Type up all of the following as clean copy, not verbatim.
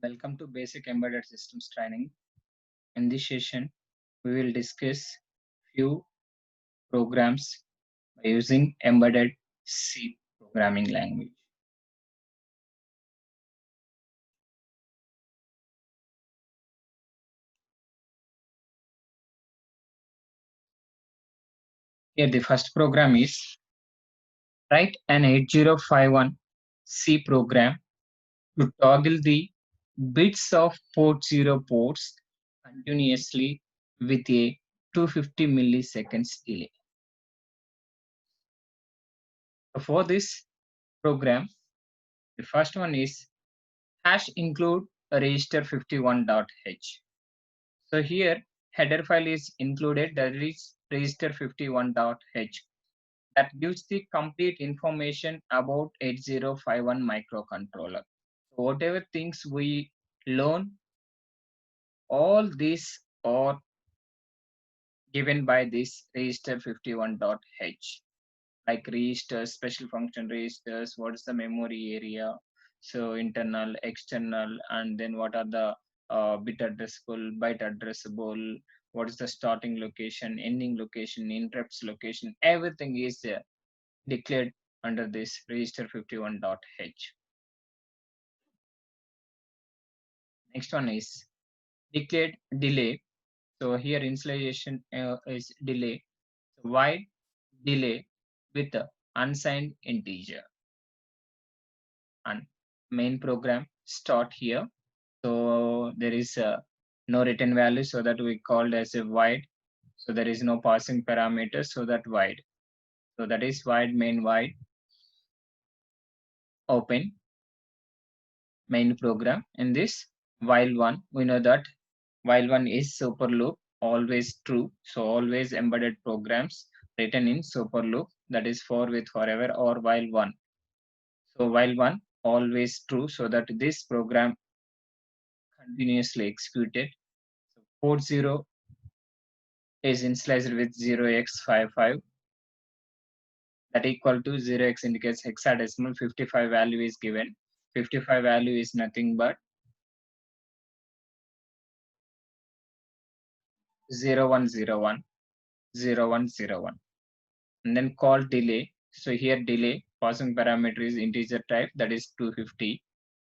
Welcome to Basic Embedded Systems Training. In this session, we will discuss few programs by using embedded C programming language. Here the first program is write an 8051 C program to toggle the bits of port 0 ports continuously with a 250 milliseconds delay. For this program, the first one is hash include register 51.h. So here header file is included, that is register 51.h, that gives the complete information about 8051 microcontroller. So whatever things we learn, all these are given by this register 51.h, like registers, special function registers, what is the memory area, so internal, external, and then what are the bit addressable, byte addressable, what is the starting location, ending location, interrupts location, everything is declared under this register 51.h. Next one is declared delay. So here initialization is delay, so void delay with unsigned integer, and main program start here. So there is no written value, so that we called as a void. So there is no passing parameter, so that void. So that is void main void open main program. In this while one, we know that while one is super loop, always true. So always embedded programs written in super loop, that is for with forever or while one. So while one always true, so that this program continuously executed. So port 0 is initialized with 0x55, that equal to 0x indicates hexadecimal, 55 value is given. 55 value is nothing but 0101, 0101. And then call delay. So here delay passing parameter is integer type, that is 250.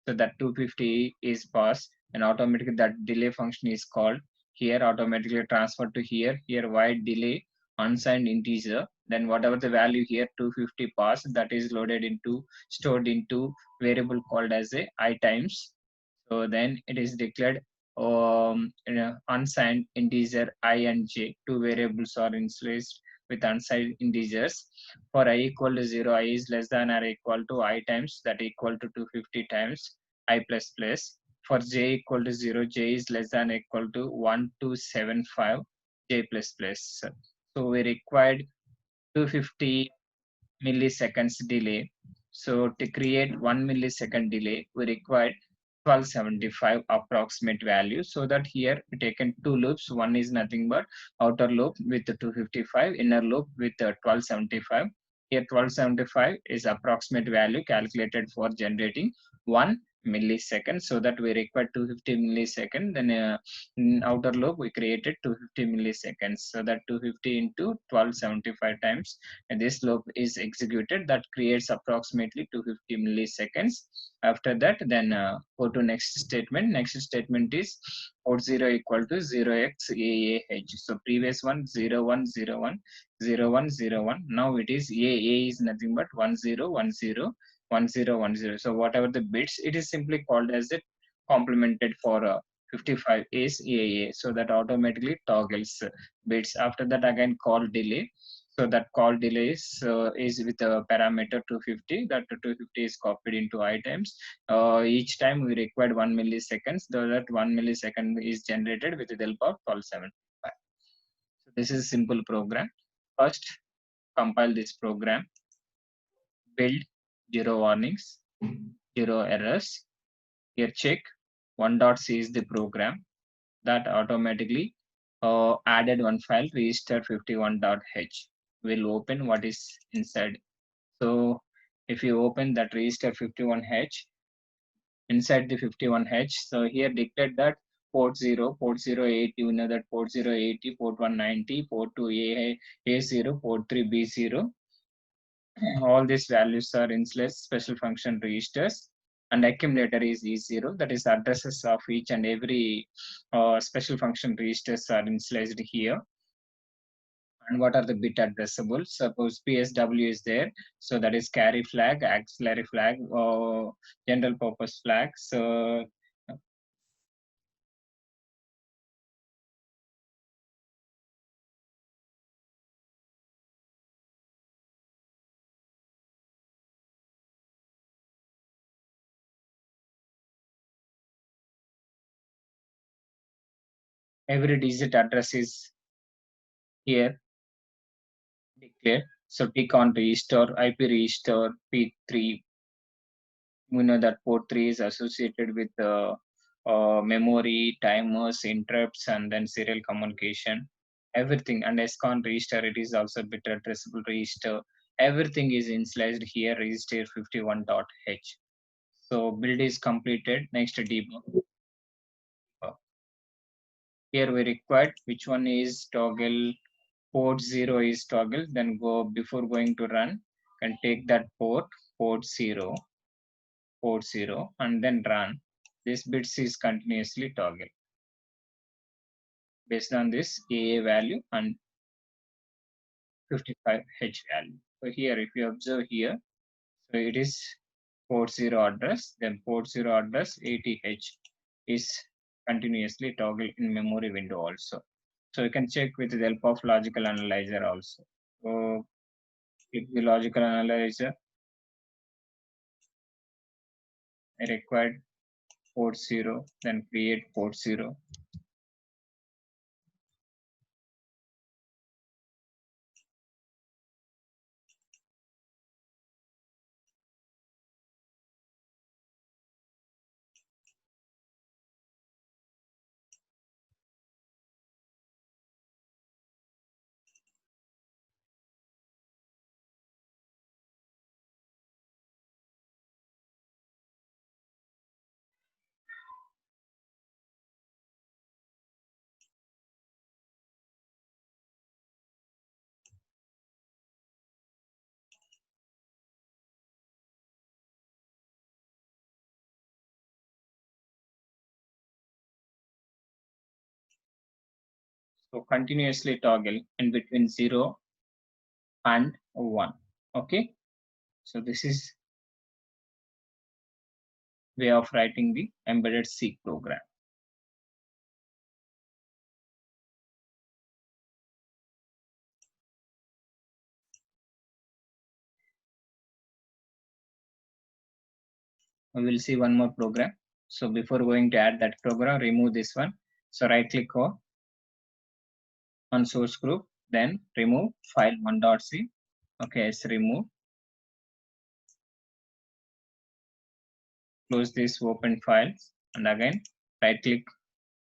So that 250 is passed, and automatically that delay function is called. Here automatically transferred to here. Here void delay unsigned integer. Then whatever the value here 250 passed, that is loaded into, stored into variable called as a I times. So then it is declared unsigned integer I and j. Two variables are initialized with unsigned integers. For I equal to 0, I is less than or equal to I times, that equal to 250 times I plus plus. For j equal to 0, j is less than or equal to 1275 j plus plus. So we required 250 milliseconds delay. So to create 1 millisecond delay, we required 1275 approximate value, so that here we taken two loops. One is nothing but outer loop with the 255, inner loop with 1275. Here 1275 is approximate value calculated for generating 1 millisecond, so that we require 250 millisecond. Then in outer loop we created 250 milliseconds, so that 250 into 1275 times, and this loop is executed, that creates approximately 250 milliseconds. After that, then go to next statement. Next statement is port 0 equal to 0xAAH. So previous one 0101 0101. Now it is AA is nothing but 1010 1010. So whatever the bits, it is simply called as the complemented for 55 is AA. So that automatically toggles bits. After that again call delay. So that call delay is with a parameter 250. That 250 is copied into I times. Each time we required 1 milliseconds. So that 1 millisecond is generated with the help of 1275. So this is a simple program. First, compile this program. Build, zero warnings, zero errors. Here check 1.c is the program that automatically added one file register 51.h. Will open what is inside. So if you open that register 51h, inside the 51H. So here declared that port 0, port 080, you know that port 080, port 190, port 2 A0, port 3 B0. All these values are initialized special function registers, and accumulator is E0, that is addresses of each and every special function registers are initialized here. And what are the bit addressables? Suppose PSW is there, so that is carry flag, auxiliary flag, or general purpose flag. So every digit address is here declared. So tick on register, IP register, P3. We know that port 3 is associated with memory, timers, interrupts, and then serial communication. Everything. And SCON register, it is also bit addressable register. Everything is initialized here, register 51.h. So build is completed. Next debug. Here we required which one is toggle. Port 0 is toggle. Then go before going to run, can take that port 0, and then run. This bits is continuously toggle based on this AA value and 55H value. So here, if you observe here, so it is port 0 address, then port 0 address 80H is continuously toggle in memory window also. So you can check with the help of logical analyzer also. So click the logical analyzer. I required port 0, then create port 0. So continuously toggle in between 0 and 1. Okay. So this is way of writing the embedded C program. We will see one more program. So before going to add that program, remove this one. So right click on source group, then remove file 1.c. Okay, it's remove. Close this open files, and again right click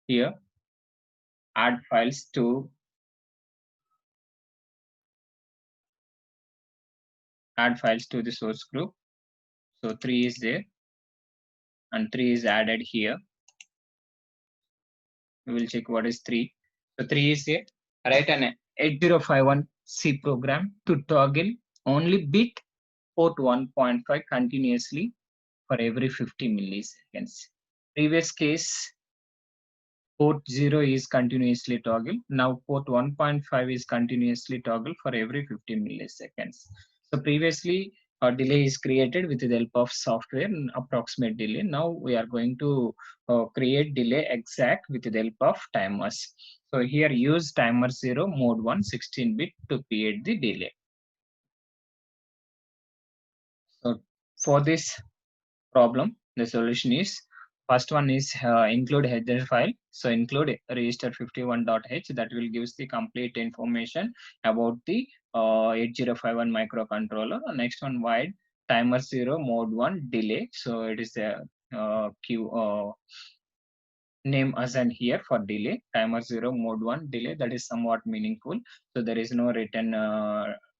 here, add files to the source group. So 3 is there and 3 is added here. We will check what is 3. So 3 is here. Write an 8051 C program to toggle only bit port 1.5 continuously for every 50 milliseconds. Previous case, port 0 is continuously toggle. Now port 1.5 is continuously toggle for every 50 milliseconds. So previously, a delay is created with the help of software, approximate delay. Now we are going to create delay exact with the help of timers. So here use timer 0 mode 1 16-bit to create the delay. So for this problem, the solution is, first one is include header file. So include register 51.h, that will gives the complete information about the 8051 microcontroller. Next one, void timer 0 mode 1 delay. So it is a name assigned here for delay, timer 0 mode 1 delay. That is somewhat meaningful. So there is no written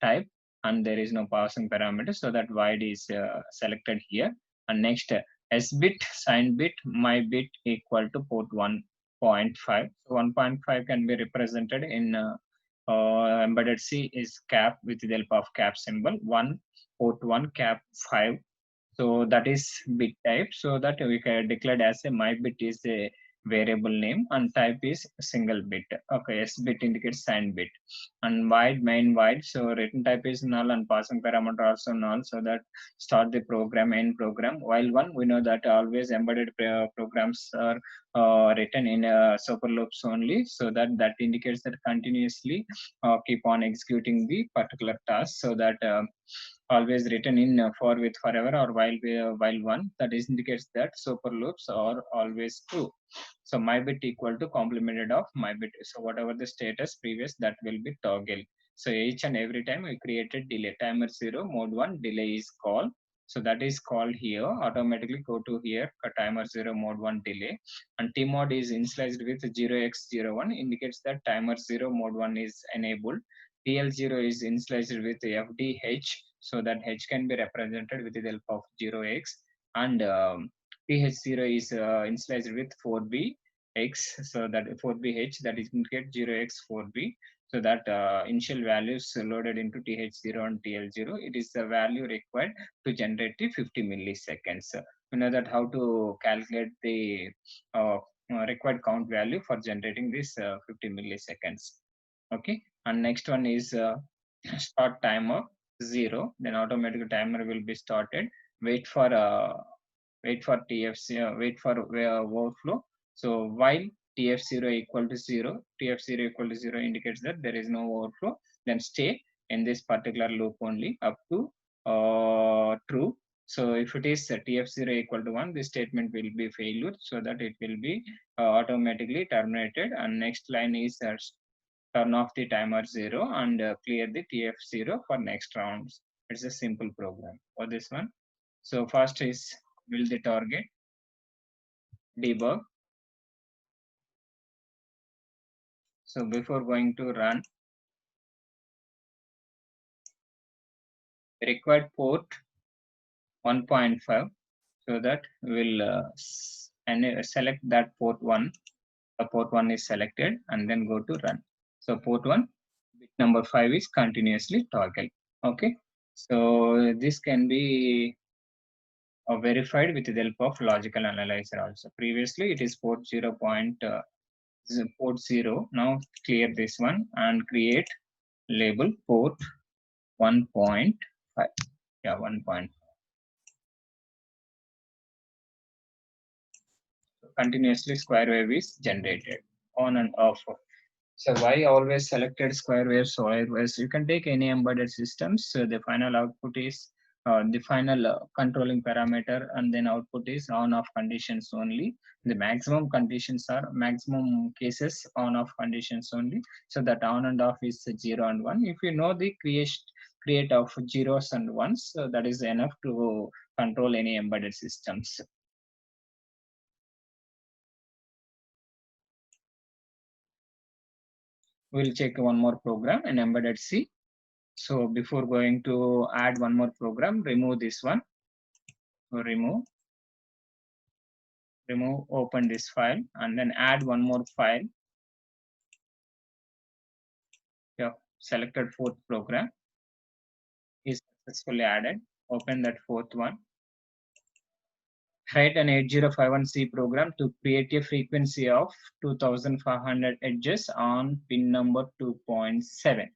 type and there is no passing parameter, so that void is selected here. And next, S bit, sign bit, my bit equal to port 1.5. So 1.5 can be represented in embedded C is cap with the help of cap symbol. 1 port 1 cap 5. So that is bit type. So that we can declare as a my bit is a variable name and type is single bit. Okay, S bit indicates signed bit. And void, main void. So written type is null and passing parameter also null. So that start the program, end program. While one, we know that always embedded programs are written in super loops only. So that indicates that continuously keep on executing the particular task. So that always written in for with forever or while one, that is indicates that super loops are always true. So my bit equal to complemented of my bit. So whatever the status previous, that will be toggle. So each and every time we created delay timer 0 mode 1 delay is called. So that is called here. Automatically go to here timer 0 mode 1 delay, and T mode is initialized with 0x01 indicates that timer 0 mode 1 is enabled. TL0 is initialized with FDH, so that H can be represented with the help of 0x, and PH0 is initialized with 4BX, so that 4BH that is indicate 0x4B. So that initial values loaded into TH0 and TL0, it is the value required to generate the 50 milliseconds. We know that how to calculate the required count value for generating this 50 milliseconds. Okay, and next one is start timer 0, then automatic timer will be started. Wait for TFC, wait for overflow. So while TF0 equal to 0, TF0 equal to 0 indicates that there is no overflow, then stay in this particular loop only up to true. So if it is TF0 equal to 1, this statement will be failure, so that it will be automatically terminated. And next line is turn off the timer 0 and clear the TF0 for next rounds. It's a simple program for this one. So first is build the target, debug. So before going to run, required port 1.5, so that we'll select that port 1. Port 1 is selected and then go to run. So port 1, bit number 5 is continuously toggle. Okay, so this can be verified with the help of logical analyzer also. Previously it is port 0. Port 0. Now clear this one and create label port 1.5. Yeah, 1.5. So continuously square wave is generated on and off. So why always selected square waves, square waves? You can take any embedded systems. So the final output is the final controlling parameter, and then output is on off conditions only. The maximum conditions are maximum cases on off conditions only. So that on and off is 0 and 1. If you know the create of zeros and ones, so that is enough to control any embedded systems. We'll check one more program in embedded C. So before going to add one more program, remove this one. Remove, open this file, and then add one more file. Yeah, selected fourth program is successfully added. Open that fourth one. Write an 8051C program to create a frequency of 2500 edges on pin number 2.7.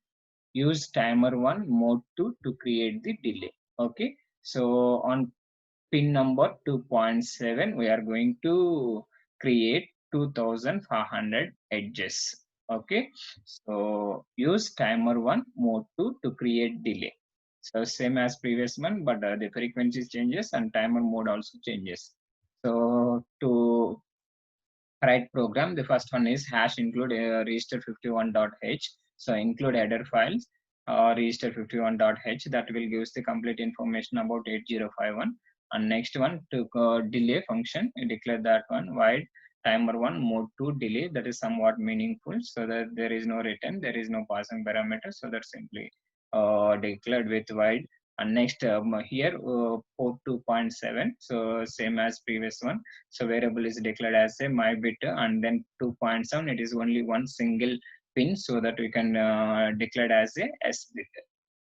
Use timer 1 mode 2 to create the delay. Okay, so on pin number 2.7, we are going to create 2500 edges. Okay, so use timer 1 mode 2 to create delay. So same as previous one, but the frequency changes and timer mode also changes. So to write program, the first one is hash include register 51.h. So include header files register 51.h, that will give us the complete information about 8051. And next one to delay function, you declare that one void timer 1 mode 2 delay, that is somewhat meaningful, so that there is no return, there is no passing parameter, so that simply declared with void And next here port 2.7, so same as previous one. So variable is declared as a my bit, and then 2.7 it is only one single pin, so that we can declare as a S bit,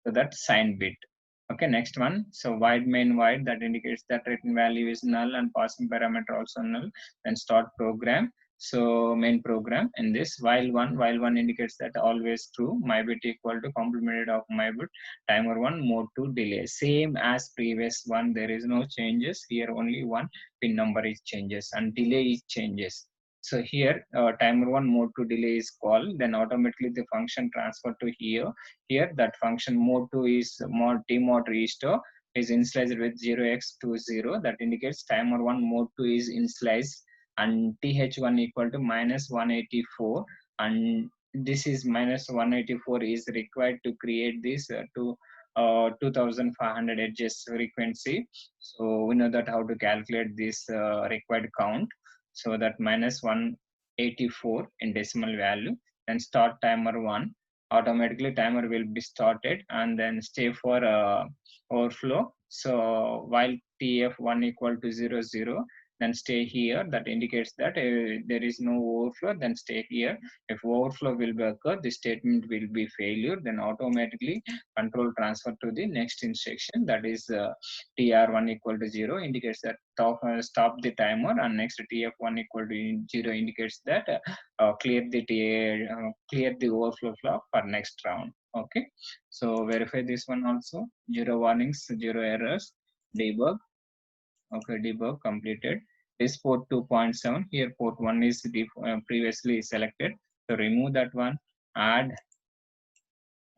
so that sign bit. Okay, next one. So void main void, that indicates that written value is null and passing parameter also null. Then start program. So main program in this while one indicates that always true, my bit equal to complemented of my bit timer one mode 2 delay, same as previous one. There is no changes here, only one pin number is changes and delay is changes. So here timer one mode 2 delay is called, then automatically the function transfer to here. That function mode 2 is mod tmod restore is initialized with 0x20, that indicates timer 1 mode 2 is initialized, and th1 equal to minus 184, and this is minus 184 is required to create this 2500 edges frequency. So we know that how to calculate this required count. So that minus 184 in decimal value, then start timer 1, automatically timer will be started, and then stay for overflow. So while tf1 equal to 00, then stay here, that indicates that there is no overflow, then stay here. If overflow will be occur, the statement will be failure, then automatically control transfer to the next instruction, that is tr1 equal to 0 indicates that stop the timer, and next tf1 equal to 0 indicates that clear the overflow flow for next round. Okay, so verify this one also. Zero warnings, zero errors, debug. Okay, debug completed. This port 2.7, here port 1 is previously selected, so remove that one, add,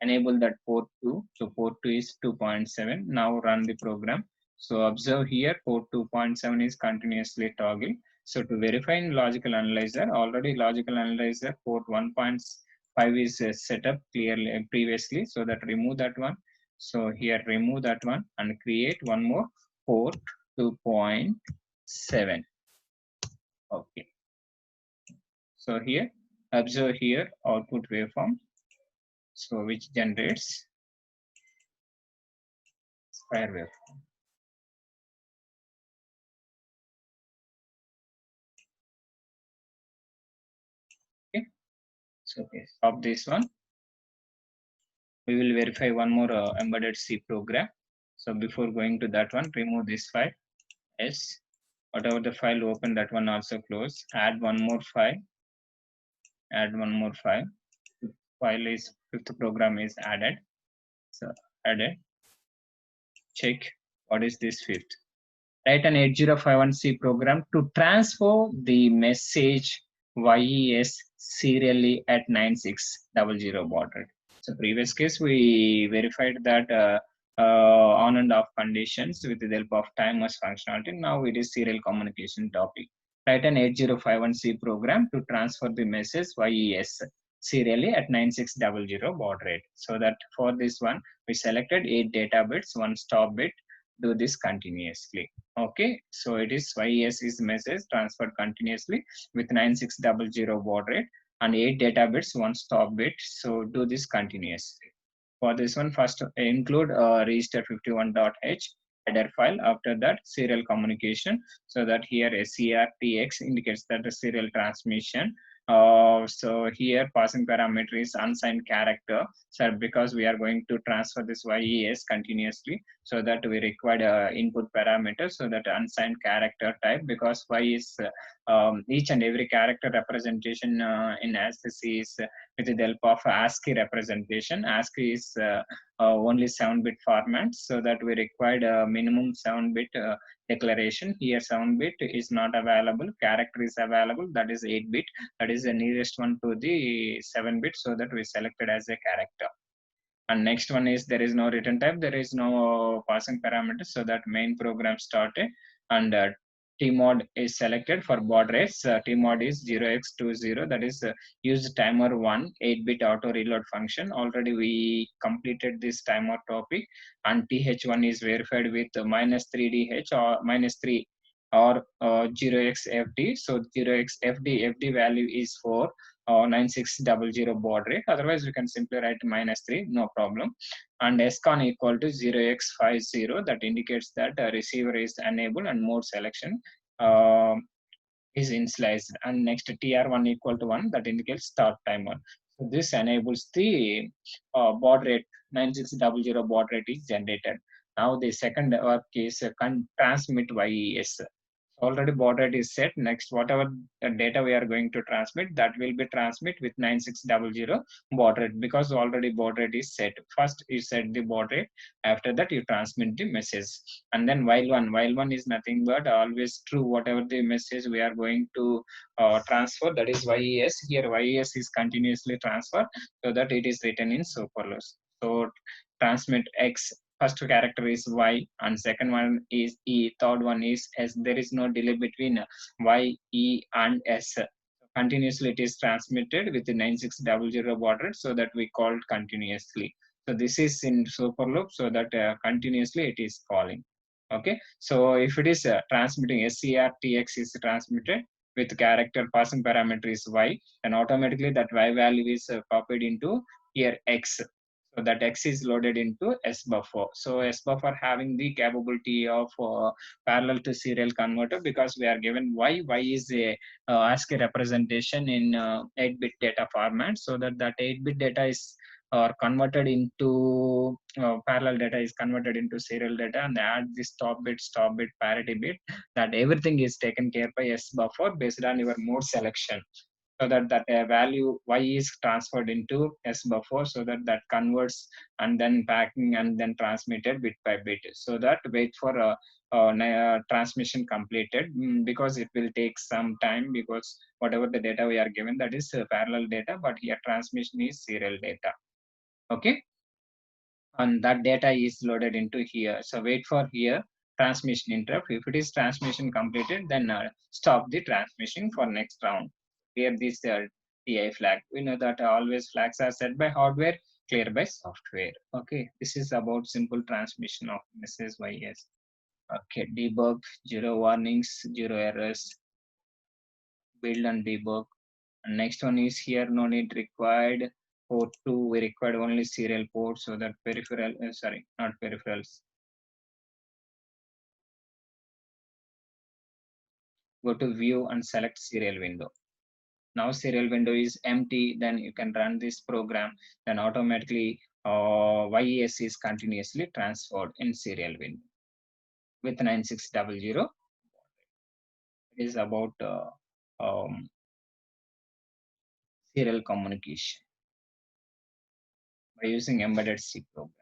enable that port 2, so port 2 is 2.7. Now run the program. So observe here port 2.7 is continuously toggle. So to verify in logical analyzer, already logical analyzer port 1.5 is set up clearly previously, so that remove that one. So here remove that one and create one more port 2.7. Okay, so here observe here output waveform, so which generates square wave. Okay, so okay, stop this one. We will verify one more embedded C program. So before going to that one, remove this file. Yes, whatever the file open, that one also close. Add one more file. Add one more file. File is fifth program is added. So added. Check what is this fifth. Write an 8051C program to transfer the message YES serially at 9600 baud rate. So previous case we verified that on and off conditions with the help of timers functionality. Now it is serial communication topic. Write an 8051C program to transfer the message YES serially at 9600 baud rate. So that for this one we selected 8 data bits, 1 stop bit. Do this continuously. Okay, so it is YES is message transferred continuously with 9600 baud rate and 8 data bits, 1 stop bit. So do this continuously. For this one, first include register 51.h header file. After that, serial communication. So that here SCRTX indicates that the serial transmission. So here passing parameter is unsigned character. So because we are going to transfer this YES continuously, so that we require input parameter, so that unsigned character type, because Y is each and every character representation in ASCII is with the help of ASCII representation. ASCII is only 7-bit format, so that we required a minimum 7-bit declaration. Here 7-bit is not available, character is available, that is 8-bit, that is the nearest one to the 7-bit, so that we selected as a character. And next one is there is no return type, there is no passing parameters, so that main program started, and tmod is selected for baud rates. Tmod is 0x20, that is use timer 1 8-bit auto reload function. Already we completed this timer topic, and th1 is verified with minus 3dh or minus 3 or 0xfd. So 0xfd value is for 9600 baud rate. Otherwise we can simply write minus 3, no problem. and SCON equal to 0x50, that indicates that receiver is enabled and mode selection is initialized. And next TR1 equal to 1, that indicates start timer. So this enables the baud rate, 9600 baud rate is generated. Now the second work is transmit YES. Already baud rate is set. Next, whatever data we are going to transmit, that will be transmit with 9600 baud rate, because already baud rate is set. First you set the baud rate, after that you transmit the message. And then while one is nothing but always true, whatever the message we are going to transfer, that is YES. Here YES is continuously transferred, so that it is written in superlist. So transmit X, first character is Y and second one is E, third one is S. There is no delay between Y, E and S. Continuously it is transmitted with the 9600 baud rate, so that we called continuously. So this is in super loop, so that continuously it is calling. Okay, so if it is transmitting SCRTX is transmitted with character passing parameter is Y, then automatically that Y value is copied into here X. So that X is loaded into S buffer. So S buffer having the capability of parallel to serial converter, because we are given Y. Y is a ASCII representation in 8-bit data format, so that 8-bit data is converted into parallel data is converted into serial data, and add the stop bit, parity bit, that everything is taken care by S buffer based on your mode selection, so that value Y is transferred into S buffer, so that converts and then packing and then transmitted bit by bit, so that wait for transmission completed, because it will take some time, because whatever the data we are given, that is parallel data, but here transmission is serial data. Okay, and that data is loaded into here. So wait for here transmission interrupt. If it is transmission completed, then stop the transmission for next round. Clear this TI flag. We know that always flags are set by hardware, clear by software. Okay, this is about simple transmission of message YS. Okay, debug, zero warnings, zero errors, build and debug. And next one is here, no need required. Port 2, we required only serial port, so that peripheral, sorry, not peripherals. Go to view and select serial window. Now serial window is empty, then you can run this program, then automatically YES is continuously transferred in serial window with 9600. It is about serial communication by using embedded C program.